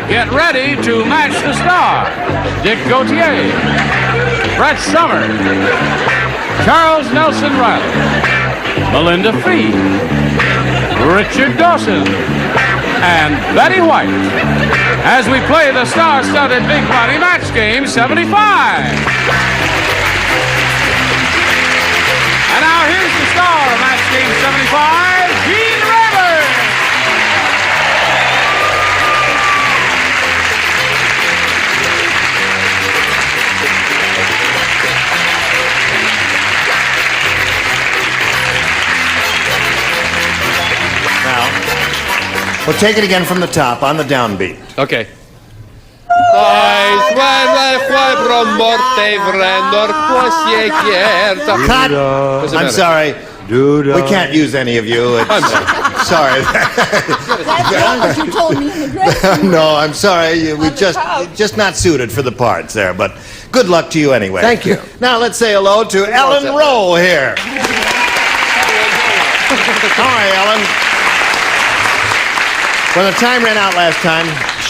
Get ready to match the star. Dick Gautier, Brett Summer, Charles Nelson Reilly, Melinda Fee, Richard Dawson, and Betty White as we play the star-studded Big Money Match Game 75. And now here's the star of Match Game 75, Gene Rayburn. Now, we'll take it again from the top on the downbeat. Okay. Cut! I'm sorry. We can't use any of you. I'm sorry. That's what you told me in the dressing room. No, I'm sorry. We just not suited for the parts there, but good luck to you anyway. Thank you. Now let's say hello to Ellen Rowe here. Hi, Ellen. When the time ran out last time,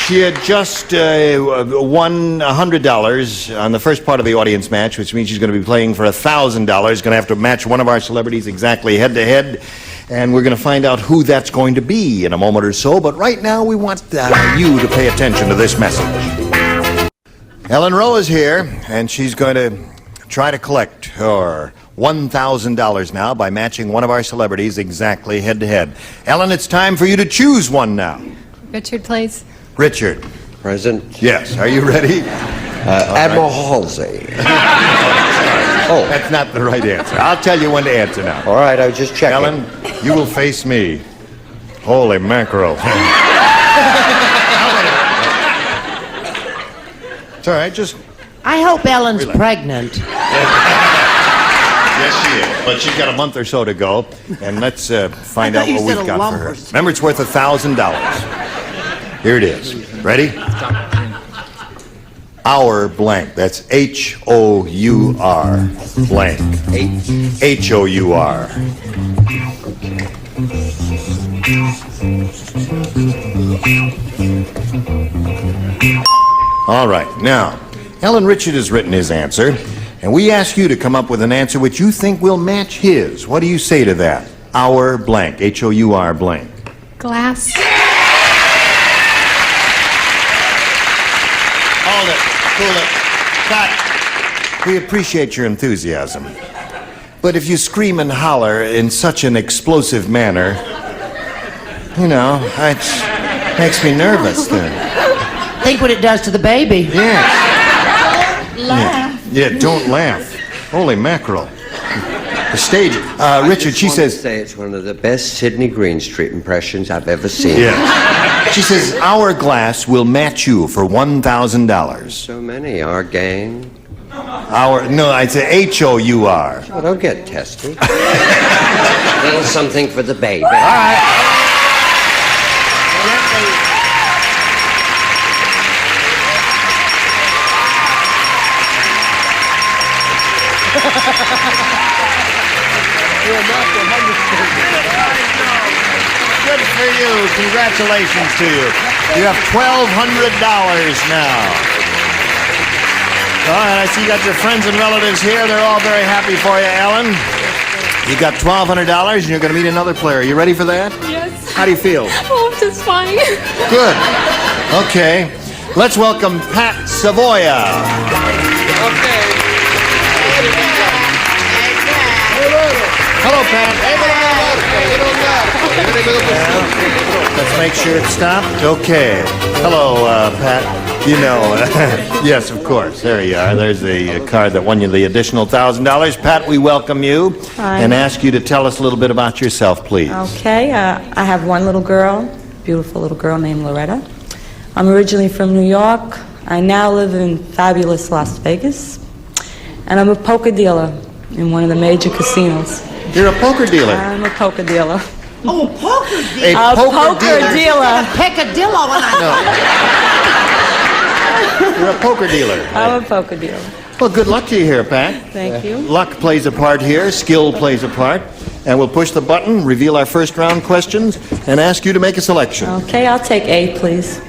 she had just won $100 on the first part of the audience match, which means she's going to be playing for $1,000. Going to have to match one of our celebrities exactly head-to-head, and we're going to find out who that's going to be in a moment or so. But right now, we want you to pay attention to this message. Ellen Rowe is here, and she's going to try to collect her $1,000 now by matching one of our celebrities exactly head-to-head. Ellen, it's time for you to choose one now. Richard, please. Richard. Present. Yes. Are you ready? Admiral Halsey. Oh, that's not the right answer. I'll tell you when to answer now. All right, I was just checking. Ellen, you will face me. Holy mackerel. It's all right, just... I hope Ellen's pregnant. Yes, she is. But she's got a month or so to go, and let's find out what we've got for her. Remember, it's worth $1,000. Here it is. Ready? Our blank. That's H-O-U-R. Blank. H-O-U-R. All right. Now, Ellen Richard has written his answer, and we ask you to come up with an answer which you think will match his. What do you say to that? Our blank. H-O-U-R blank. Glass. Hold it. Cool it. Cut. We appreciate your enthusiasm. But if you scream and holler in such an explosive manner, you know, it makes me nervous then. Think what it does to the baby. Yes. Laugh. Yeah, don't laugh. Holy mackerel. The stage. Richard, she says... say it's one of the best Sidney Greenstreet impressions I've ever seen. Yeah. She says, our glass will match you for $1,000. So many. Our gang. No, I'd say H-O-U-R. Oh, don't get testy. A little something for the baby. All right. Good for you. Congratulations to you. You have $1,200 now. All right, I see you got your friends and relatives here. They're all very happy for you, Ellen. You got $1,200 and you're going to meet another player. You ready for that? Yes. How do you feel? Oh, just fine. Good. Okay. Let's welcome Pat Savoya. Okay. Hello, Pat. Let's make sure it's stopped. Okay. Hello, Pat. You know, yes, of course. There you are. There's the card that won you the additional $1,000. Pat, we welcome you. Hi. And ask you to tell us a little bit about yourself, please. Okay, I have one little girl, beautiful little girl named Loretta. I'm originally from New York. I now live in fabulous Las Vegas. And I'm a poker dealer in one of the major casinos. You're a poker dealer. I'm a poker dealer. Oh, poker dealer. A poker dealer. Peccadillo. You're a poker dealer. I'm a poker dealer. Well, good luck to you here, Pat. Thank you. Luck plays a part here. Skill plays a part. And we'll push the button, reveal our first round questions, and ask you to make a selection. Okay, I'll take A, please.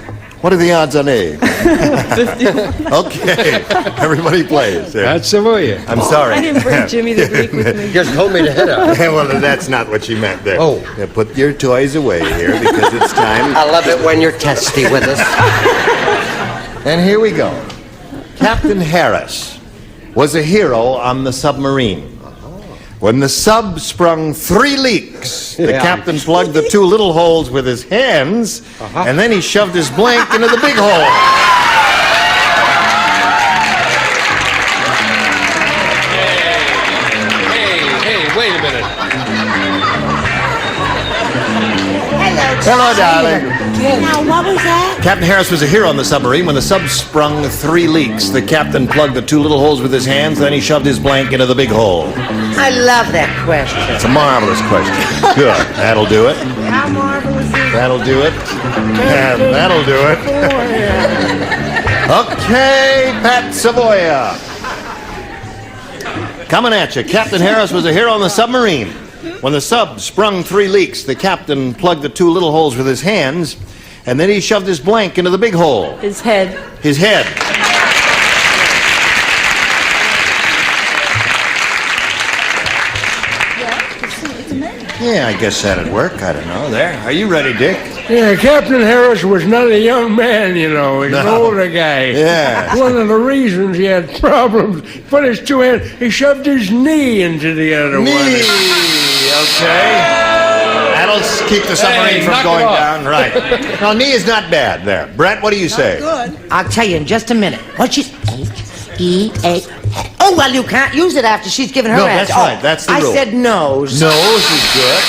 What are the odds on A? 50. Okay, everybody plays. There. That's Savoya. I'm sorry. I didn't bring Jimmy the Greek with me. You just told me to hit her. Well, that's not what she meant there. Oh. Yeah, put your toys away here because it's time. I love it when you're testy with us. And here we go. Captain Harris was a hero on the submarine. When the sub sprung 3 leaks, the captain plugged the 2 little holes with his hands, and then he shoved his blank into the big hole. Hey, wait a minute. Hello, darling. Now, what was that? Captain Harris was a hero on the submarine. When the sub sprung 3 leaks, the captain plugged the 2 little holes with his hands, then he shoved his blank into the big hole. I love that question. It's a marvelous question. Good. That'll do it. How marvelous is That'll do it. And that'll do it. Okay, Pat Savoya. Coming at you. Captain Harris was a hero on the submarine. When the sub sprung 3 leaks, the captain plugged the 2 little holes with his hands, and then he shoved his blank into the big hole. His head. His head. Yeah, I guess that'd work. I don't know. There. Are you ready, Dick? Yeah, Captain Harris was not a young man, you know. He's an older guy. Yeah. One of the reasons he had problems, put his 2 hands, he shoved his knee into the other Knee. one. Okay. That'll keep the submarine from knock going it off. down. Right. Now, knee is not bad there. Brett, what do you say? good? I'll tell you in just a minute. What's your H-E-A? Oh, well, you can't use it after she's given her No, answer. that's right. That's the I rule. said nose. Nose is good.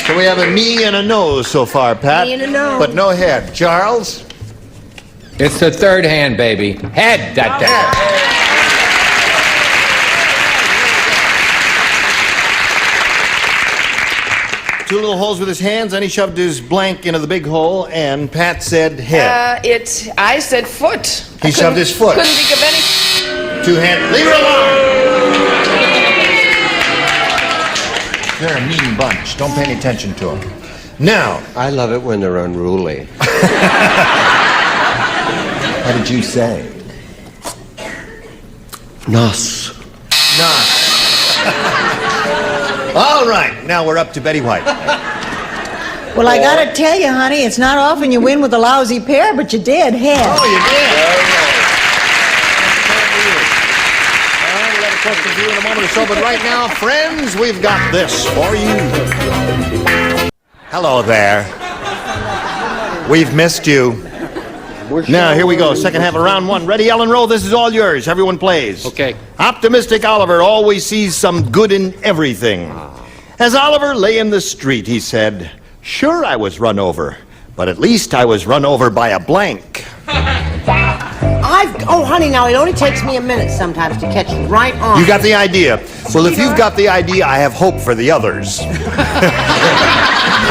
So we have a knee and a nose so far, Pat. Knee and a nose. But no head. Charles? It's the third hand, baby. Head, that day. 2 little holes with his hands, then he shoved his blank into the big hole, and Pat said head. I said foot. He shoved his foot. Couldn't think of any. 2 hands. Leave her alone! They're a mean bunch. Don't pay any attention to them. Now, I love it when they're unruly. what did you say? Nos. All right, now we're up to Betty White. Well, I gotta tell you, honey, it's not often you win with a lousy pair, but you did. Head. Oh, you did. We'll have a question for you in a moment or so, but right now, friends, we've got this for you. Hello there. We've missed you. Now, here we go. Second half of round 1. Ready, Ellen Roll? This is all yours. Everyone plays. Okay. Optimistic Oliver always sees some good in everything. As Oliver lay in the street, he said, "Sure, I was run over, but at least I was run over by a blank." Oh, honey, now it only takes me a minute sometimes to catch right on. You got the idea. Well, if you've got the idea, I have hope for the others.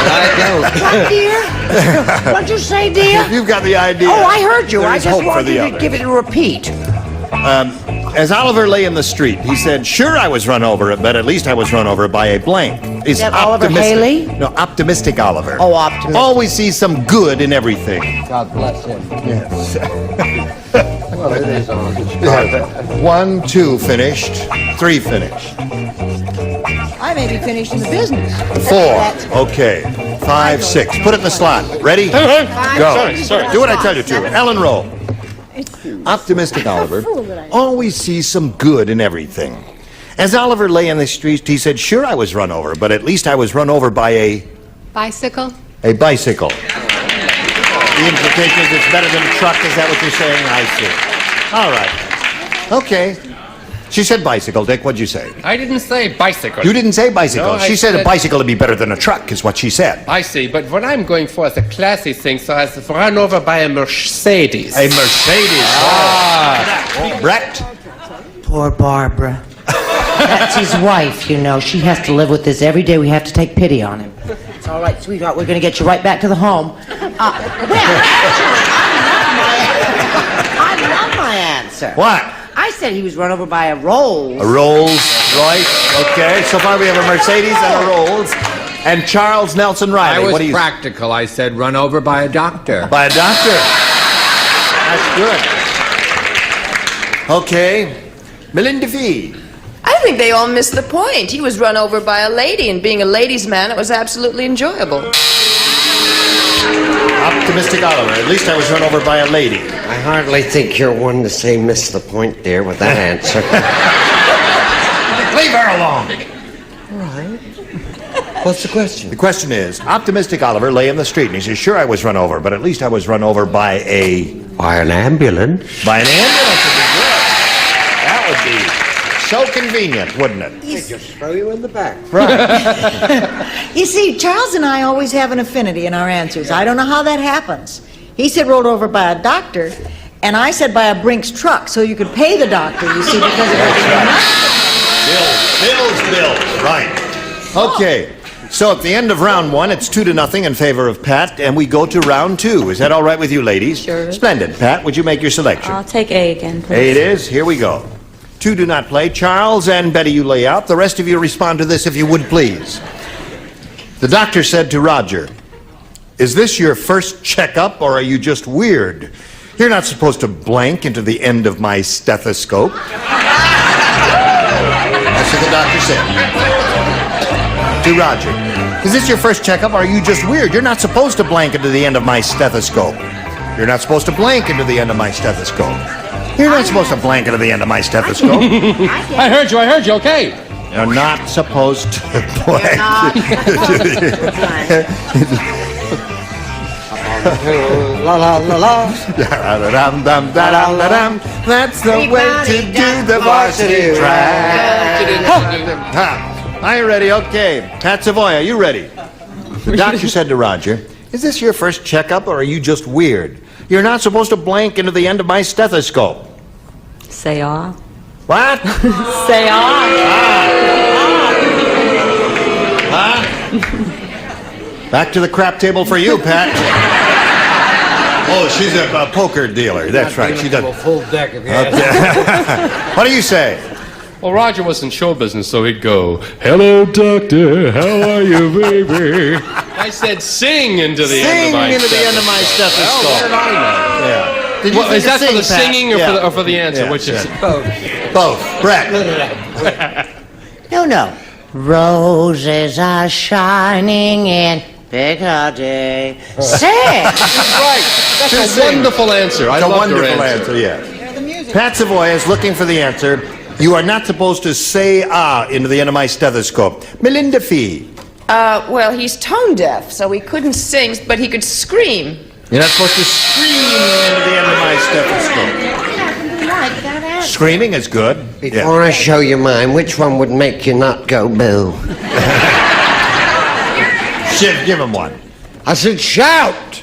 I don't. What, dear? What'd you say, dear? If you've got the idea. Oh, I heard you. there I is just hope for wanted the you to others. give it a repeat. As Oliver lay in the street, he said, "Sure, I was run over, but at least I was run over by a blank." Is that Oliver optimistic. Haley? No, optimistic Oliver. Oh, optimistic. Always sees some good in everything. God bless him. Yes. Well, it is on. 1, 2 finished. 3 finished. I may be finished in the business. 4. Okay. 5, 6. Put it in the slot. Ready? Go. Sorry. Do what I tell you to. Ellen Roll. Optimistic Oliver always sees some good in everything. As Oliver lay in the street, he said, "Sure, I was run over, but at least I was run over by a Bicycle? bicycle." The implication is it's better than a truck. Is that what you're saying? I see. All right. Okay. She said bicycle. Dick, what'd you say? I didn't say bicycle. You didn't say bicycle. No, I She said a said- bicycle would be better than a truck, is what she said. I see, but what I'm going for is a classy thing, so I was run over by a Mercedes. A Mercedes. Brett? Poor Barbara. That's his wife, you know. She has to live with this every day. We have to take pity on him. It's all right, sweetheart. We're going to get you right back to the home. Well, I love my answer. What? I said he was run over by a Rolls. A Rolls Royce. Okay, so far we have a Mercedes and a Rolls. And Charles Nelson Reilly. I was what do you... practical. I said run over by a doctor. By a doctor. That's good. Okay. Melinda Fee. I think they all missed the point. He was run over by a lady, and being a ladies' man, it was absolutely enjoyable. Optimistic Oliver. At least I was run over by a lady. I hardly think you're one to say miss the point there with that answer. Leave her alone. All right. What's the question? The question is, Optimistic Oliver lay in the street, and he says, sure, I was run over, but at least I was run over by a... By an ambulance. By an ambulance would be good. That would be so convenient, wouldn't it? They just throw you in the back. Right. You see, Charles and I always have an affinity in our answers. I don't know how that happens. He said rolled over by a doctor, and I said by a Brinks truck, so you could pay the doctor, you see, because of Bills, right. Okay. So at the end of round one, it's 2-0 in favor of Pat, and we go to round two. Is that all right with you, ladies? Sure. Splendid. Pat, would you make your selection? I'll take A again, please. A it is. Here we go. 2 do not play. Charles and Betty, you lay out. The rest of you respond to this if you would, please. The doctor said to Roger, is this your first checkup, or are you just weird? You're not supposed to blank into the end of my stethoscope. That's what the doctor said. To Roger, is this your first checkup, or are you just weird? You're not supposed to blank into the end of my stethoscope. You're not supposed to blank into the end of my stethoscope. You're not supposed to blank into the end of my stethoscope. I heard you, okay. You're not supposed to blank. La la la la. That's the way to do the varsity track. Are you ready? Okay. Pat Savoy, are you ready? The doctor said to Roger, is this your first checkup, or are you just weird? You're not supposed to blank into the end of my stethoscope. Say ah. What? Say ah. Huh? Back to the crap table for you, Pat. Oh, she's a poker dealer. That's right. She does. A full deck of gas. Okay. What do you say? Well, Roger was in show business, so he'd go, hello, doctor, how are you, baby? I said sing into the end of my stethoscope. Well, what did I know? Yeah. Did you Well, is that for the singing or, yeah. for the answer? Yeah, Which is yeah. Both. Brett. No. Roses are shining in Piccadilly. Sing! right. That's a wonderful answer. I It's a love your wonderful answer. Yeah. Pat Savoy is looking for the answer. You are not supposed to say ah into the end of my stethoscope. Melinda Fee. Well, he's tone deaf, so he couldn't sing, but he could scream. You're not supposed to scream into the end of my stethoscope. Screaming is good. Before I show you mine, which one would make you not go boo? Sid, give him one. I said shout!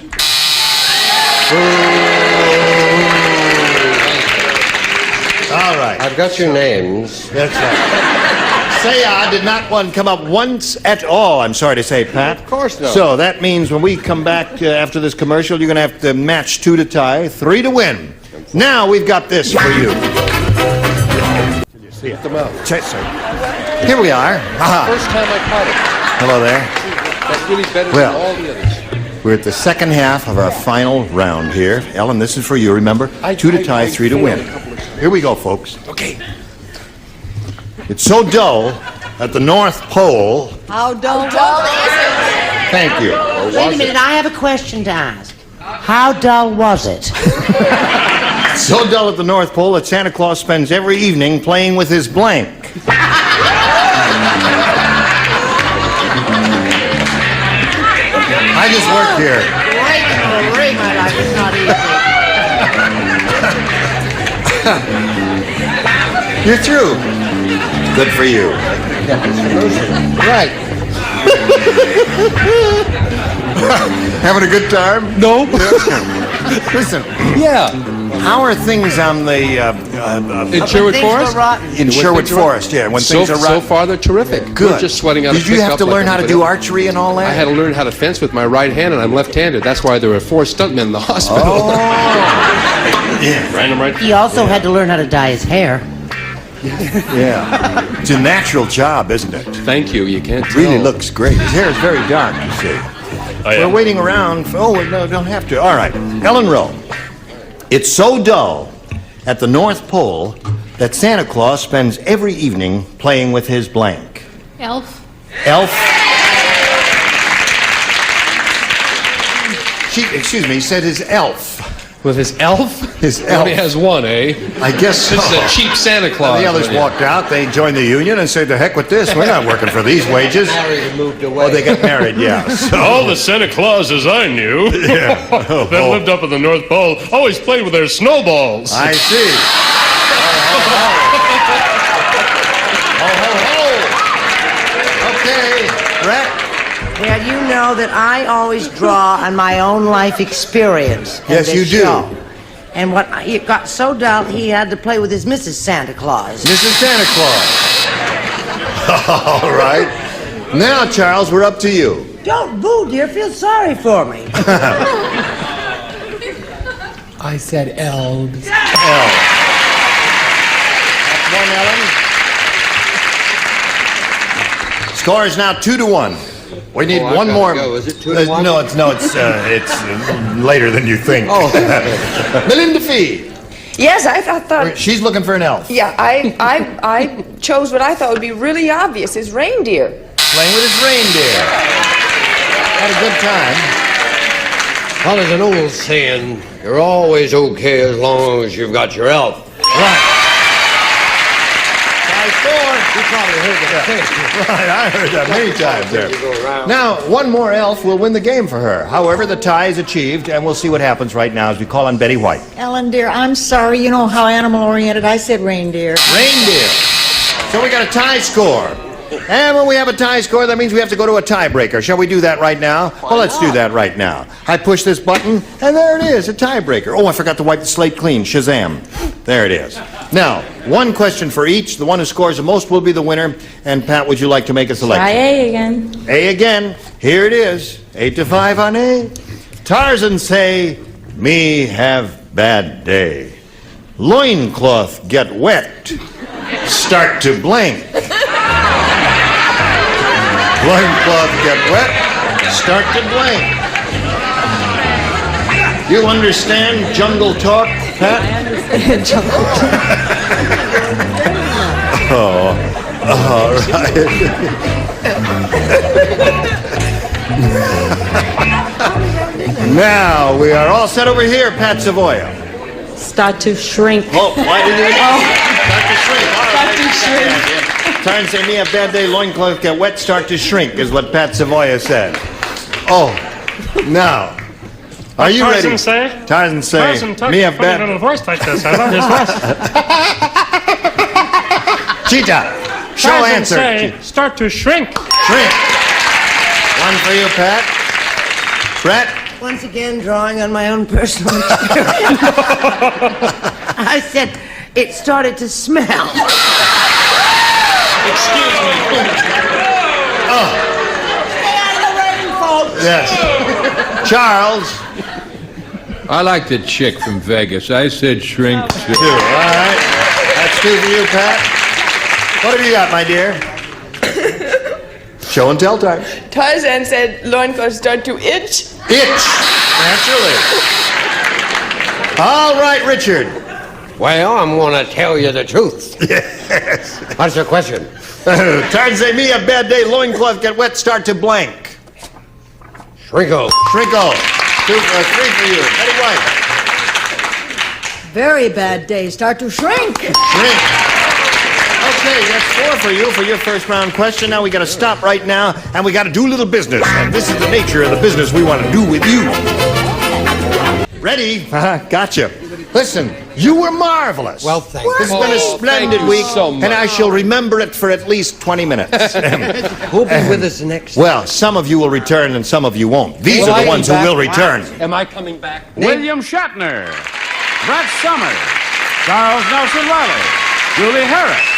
All right. I've got your names. That's right. Say ah did not one come up once at all, I'm sorry to say, Pat. Of course not. So that means when we come back after this commercial, you're going to have to match 2 to tie, 3 to win. Now we've got this for you. See it. Here we are. Aha. First time I caught it. Hello there. That's really better Well. than all the others. We're at the second half of our final round here. Ellen, this is for you, remember? 2 to tie, 3 to win. Here we go, folks. Okay. It's so dull at the North Pole. How dull was Thank you. Wait a minute, I have a question to ask. How dull was it? So dull at the North Pole that Santa Claus spends every evening playing with his blank. I just work here. It's not easy. You're through. Good for you. Right. Having a good time? No. Listen, Yeah. how are things on the In Sherwood Things were Forest? rotten. in Sherwood Forest? Yeah, when things are So rotten. far, they're terrific. Good. We're just sweating out a Did you have pickup to learn like how to everybody do else. archery and all that? I had to learn how to fence with my right hand, and I'm left-handed. That's why there were 4 stuntmen in the hospital. Yeah. Random right. He also had to learn how to dye his hair. Yeah. It's a natural job, isn't it? Thank you. You can't tell. Really looks great. His hair is very dark, you see. We're waiting around. No, don't have to. All right. Ellen Rowe. It's so dull at the North Pole that Santa Claus spends every evening playing with his blank. Elf. Elf. Excuse me, he said his elf. With his elf? His He elf. only has one, eh? I guess so. This is a cheap Santa Claus. The others walked out. They joined the union and said, "To heck with this. We're not working for these wages." Married and moved away. Oh, they got married, yeah. So, All the Santa Clauses I knew that lived up at the North Pole always played with their snowballs. I see. Okay, Brett. Well, you know that I always draw on my own life experience. in Yes, this you do. show. And it got so dull, he had to play with his Mrs. Santa Claus. Mrs. Santa Claus. All right. Now, Charles, we're up to you. Don't boo, dear. Feel sorry for me. I said elves. That's one, Ellen. Score is now 2-1. We need I one gotta more. go. Is it 2-1? No, it's later than you think. Oh. Melinda Fee. Yes, I thought. She's looking for an elf. Yeah, I chose what I thought would be really obvious: his reindeer. Playing with his reindeer. Had a good time. Well, there's an old saying, you're always okay as long as you've got your elf. Right. You probably heard that. Right, I heard that many times there. You go around. Now, one more elf will win the game for her. However, the tie is achieved, and we'll see what happens right now as we call on Betty White. Ellen, dear, I'm sorry. You know how animal-oriented. I said reindeer. Reindeer. So we got a tie score. And when we have a tie score, that means we have to go to a tiebreaker. Shall we do that right now? Well, let's do that right now. I push this button, and there it is, a tiebreaker. Oh, I forgot to wipe the slate clean. Shazam. There it is. Now, one question for each. The one who scores the most will be the winner. And Pat, would you like to make a selection? Try A again. A again. Here it is. 8-5 on A. Tarzan say, me have bad day. Loincloth get wet. Start to blank. Loincloth get wet. Start to blank. You understand jungle talk, Pat? Oh, all right. Now we are all set over here, Pat Savoya. Start to shrink. Oh, why did you start to shrink? All right. Start to shrink. Tarzan say me a bad day, loincloth get wet, start to shrink, is what Pat Savoya said. Oh, now, are you ready? Tarzan say, me a bad... little voice like this. I love his voice. Cheetah, show answer. Start to shrink. Shrink. One for you, Pat. Brett? Once again, drawing on my own personal experience. I said it started to smell. Excuse me. Stay out of the rain, folks. Yes. Charles? I like the chick from Vegas. I said shrink too. Two. All right. That's two for you, Pat. What have you got, my dear? Show and tell time. Tarzan said loincloth start to itch. Itch. Naturally. All right, Richard. Well, I'm going to tell you the truth. Yes. What's your question? Tarzan say me a bad day, loincloth get wet, start to blank. Shrinkle. Shrinkle. Three for you. Betty White. Very bad day. Start to shrink. Shrink. Okay, that's four for you for your first round question. Now we got to stop right now, and we got to do a little business. And this is the nature of the business we want to do with you. Ready? Gotcha. Listen, you were marvelous. Well, thank you. This has been a splendid you week, so much. and I shall remember it for at least 20 minutes. Who'll be with us next Well, some of you will return and some of you won't. These Will are I the ones be who back? will return. Am I coming back? William Shatner, Brett Summers, Charles Nelson Reilly, Julie Harris,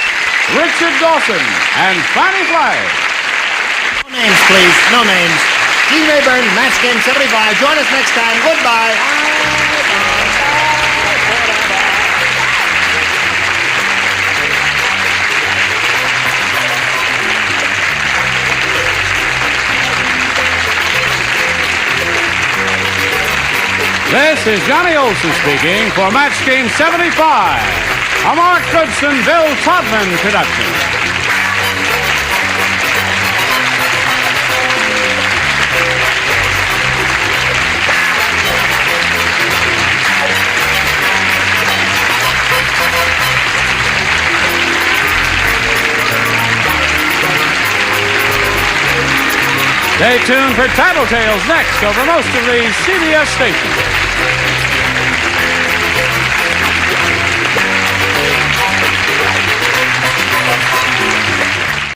Richard Dawson, and Fanny Flagg. No names, please. No names. Gene Rayburn, Matskin, 75. Join us next time. Goodbye. This is Johnny Olson speaking for Match Game 75, a Mark Goodson, Bill Todman production. Stay tuned for Tattletales next over most of these CBS stations.